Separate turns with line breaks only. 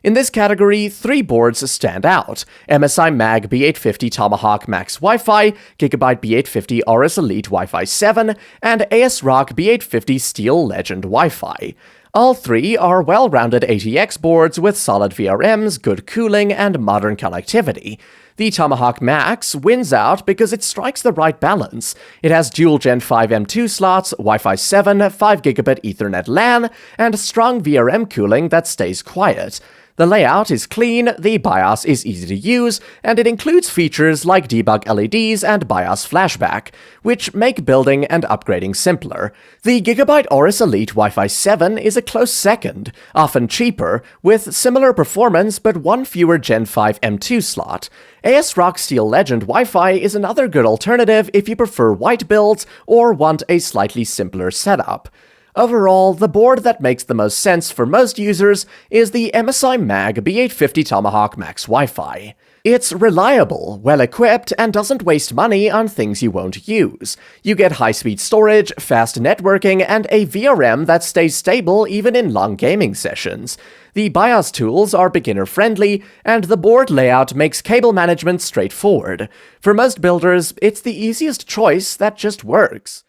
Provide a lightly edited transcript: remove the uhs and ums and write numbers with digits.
In this category, 3 boards stand out: MSI MAG B850 Tomahawk Max Wi-Fi, GIGABYTE B850 AORUS Elite Wi-Fi 7, and ASRock B850 Steel Legend Wi-Fi. All 3 are well-rounded ATX boards with solid VRMs, good cooling, and modern connectivity. The Tomahawk Max wins out because it strikes the right balance. It has dual Gen 5 M2 slots, Wi-Fi 7, 5GB Ethernet LAN, and strong VRM cooling that stays quiet. The layout is clean, the BIOS is easy to use, and it includes features like debug LEDs and BIOS flashback, which make building and upgrading simpler. The GIGABYTE AORUS Elite Wi-Fi 7 is a close second, often cheaper, with similar performance but 1 fewer Gen 5 M2 slot. ASRock Steel Legend Wi-Fi is another good alternative if you prefer white builds or want a slightly simpler setup. Overall, the board that makes the most sense for most users is the MSI MAG B850 Tomahawk Max Wi-Fi. It's reliable, well-equipped, and doesn't waste money on things you won't use. You get high-speed storage, fast networking, and a VRM that stays stable even in long gaming sessions. The BIOS tools are beginner-friendly, and the board layout makes cable management straightforward. For most builders, it's the easiest choice that just works.